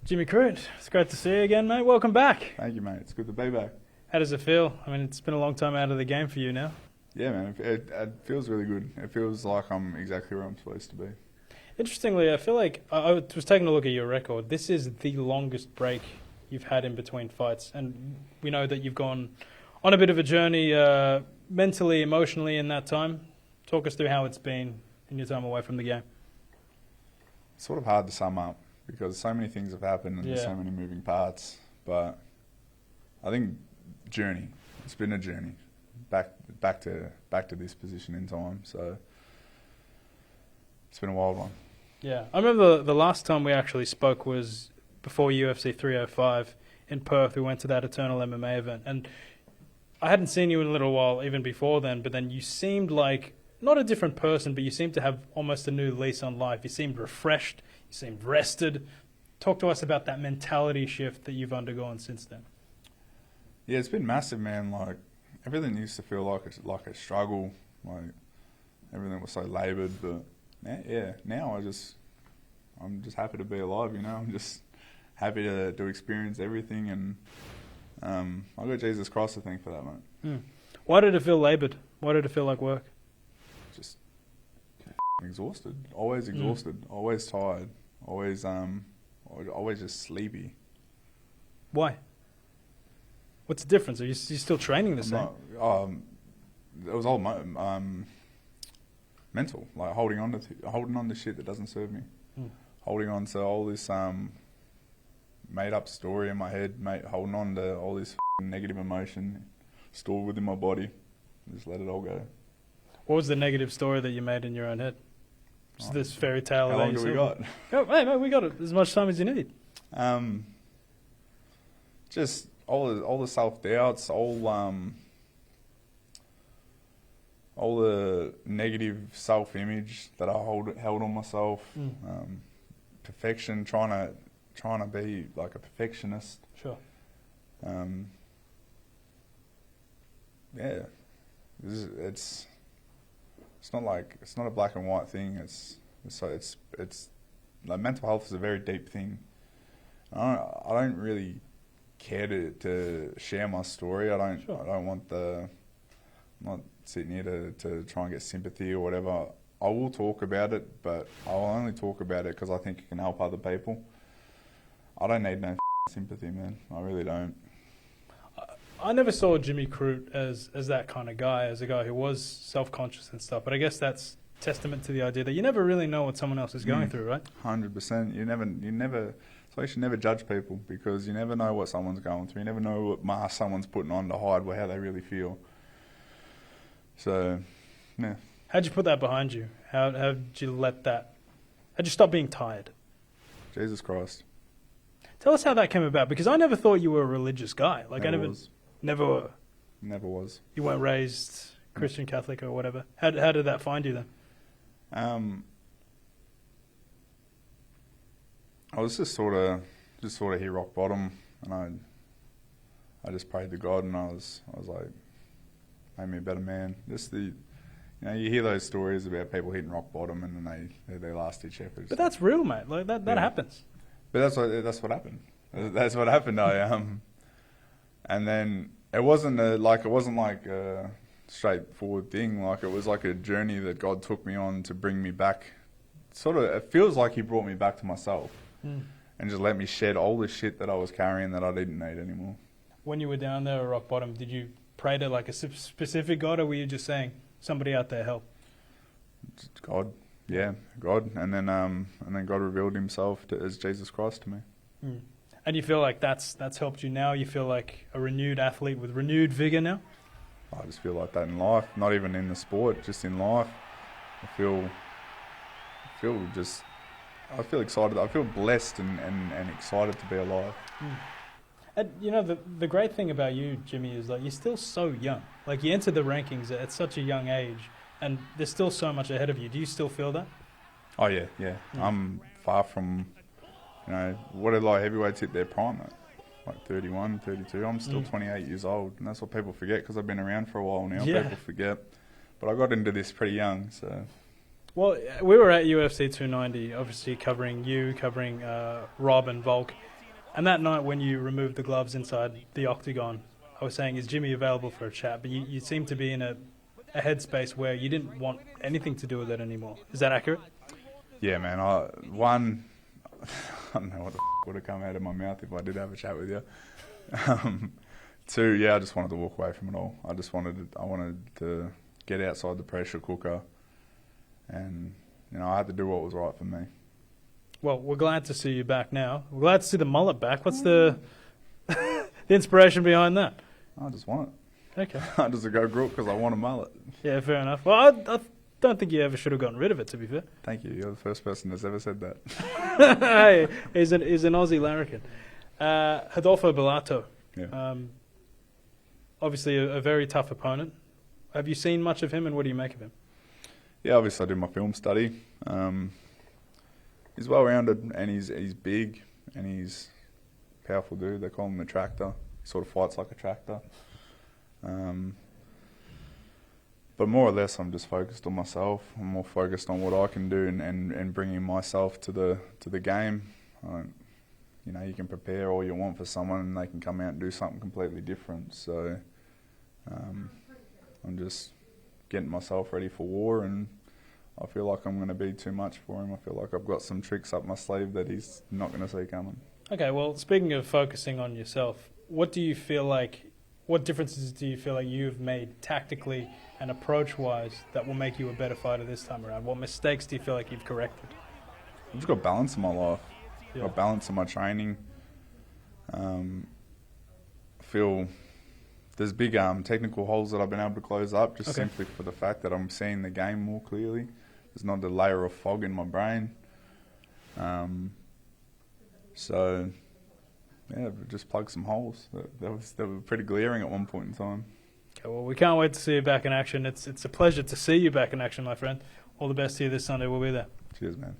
Jimmy Crute, it's great to see you again, mate. Welcome back. Thank you, mate. It's good to be back. How does it feel? I mean, it's been a long time out of the game for you now. Yeah, man. It feels really good. It feels like I'm exactly where I'm supposed to be. Interestingly, I feel like I was taking a look at your record. This is the longest break you've had in between fights. And we know that you've gone on a bit of a journey mentally, emotionally in that time. Talk us through how it's been in your time away from the game. It's sort of hard to sum up because so many things have happened and there's Yeah. so many moving parts. But I think journey. It's been a journey back to this position in time. So it's been a wild one. Yeah, I remember the last time we actually spoke was before UFC 305 in Perth. We went to that Eternal MMA event, and I hadn't seen you in a little while even before then, but then you seemed like, not a different person, but you seemed to have almost a new lease on life. You seemed refreshed, you seemed rested. Talk to us about that mentality shift that you've undergone since then. Yeah, it's been massive, man. Like, everything used to feel like a struggle. Like, everything was so laboured, but now I'm just happy to be alive, you know. I'm just happy to experience everything, and I got Jesus Christ to thank for that, mate. Why did it feel laboured? Why did it feel like work? Just exhausted, always exhausted, always tired, always just sleepy. Why? What's the difference? Are you still training the same? It was all mental, like holding on to shit that doesn't serve me, holding on to all this made up story in my head, mate, holding on to all this negative emotion stored within my body. Just let it all go. What was the negative story that you made in your own head? Just this fairy tale. How long do we got? Oh, hey, mate, we got it. As much time as you need. Just all the self doubts, all the negative self image that I held on myself. Perfection, trying to be like a perfectionist. Sure. Yeah, it's not a black and white thing. It's like mental health is a very deep thing. I don't really care to share my story. I'm not sitting here to try and get sympathy or whatever. I will talk about it, but I'll only talk about it because I think it can help other people. I don't need no sympathy, man. I really don't. I never saw Jimmy Crute as that kind of guy, as a guy who was self-conscious and stuff. But I guess that's testament to the idea that you never really know what someone else is going through, right? 100%. You never. So you should never judge people because you never know what someone's going through. You never know what mask someone's putting on to hide how they really feel. So, yeah. How'd you put that behind you? How'd you stop being tired? Jesus Christ. Tell us how that came about, because I never thought you were a religious guy. Like, Never were. Never was. You weren't raised Christian, Catholic, or whatever. How did that find you then? I was just sort of hit rock bottom, and I just prayed to God, and I was like, made me a better man. You hear those stories about people hitting rock bottom, and then they last ditch efforts. But that's real, mate. Like that happens. But that's what happened. That's what happened. And then it wasn't like a straightforward thing. Like, it was like a journey that God took me on to bring me back. It feels like He brought me back to myself and just let me shed all the shit that I was carrying that I didn't need anymore. When you were down there at rock bottom, did you pray to like a specific God, or were you just saying, somebody out there help? God, yeah, God, and then God revealed Himself as Jesus Christ to me. And you feel like that's helped you now? You feel like a renewed athlete with renewed vigor now? I just feel like that in life, not even in the sport, just in life. I feel excited. I feel blessed and excited to be alive. And you know, the great thing about you, Jimmy, is like you're still so young. Like, you entered the rankings at such a young age, and there's still so much ahead of you. Do you still feel that? Oh yeah. I'm far from, what did light heavyweights hit their prime at? Like 31, 32. I'm still 28 years old, and that's what people forget because I've been around for a while now. Yeah. People forget. But I got into this pretty young, so. Well, we were at UFC 290, obviously covering you, covering Rob and Volk. And that night when you removed the gloves inside the octagon, I was saying, is Jimmy available for a chat? But you seem to be in a headspace where you didn't want anything to do with it anymore. Is that accurate? Yeah, man. I don't know what the would have come out of my mouth if I did have a chat with you. Two, yeah, I just wanted to walk away from it all. I wanted to get outside the pressure cooker, and I had to do what was right for me. Well, we're glad to see you back now. We're glad to see the mullet back. What's the the inspiration behind that? I just want it. Okay. I just go grow it because I want a mullet. Yeah, fair enough. Well, I don't think you ever should have gotten rid of it, to be fair. Thank you. You're the first person that's ever said that. Hey, he's an Aussie larrikin. Rodolfo Bellato. Yeah. Obviously a very tough opponent. Have you seen much of him, and what do you make of him? Yeah, obviously I did my film study. He's well-rounded, and he's big, and he's a powerful dude. They call him the tractor. He sort of fights like a tractor. But more or less, I'm just focused on myself. I'm more focused on what I can do and bringing myself to the game. You can prepare all you want for someone, and they can come out and do something completely different. So I'm just getting myself ready for war, and I feel like I'm going to be too much for him. I feel like I've got some tricks up my sleeve that he's not going to see coming. Okay, well, speaking of focusing on yourself, what differences do you feel like you've made tactically and approach-wise that will make you a better fighter this time around? What mistakes do you feel like you've corrected? I've just got balance in my life. Yeah. I've got balance in my training. I feel there's big technical holes that I've been able to close up just simply for the fact that I'm seeing the game more clearly. There's not a layer of fog in my brain. So, yeah, just plug some holes. They were pretty glaring at one point in time. Okay, well, we can't wait to see you back in action. It's a pleasure to see you back in action, my friend. All the best to you this Sunday. We'll be there. Cheers, man.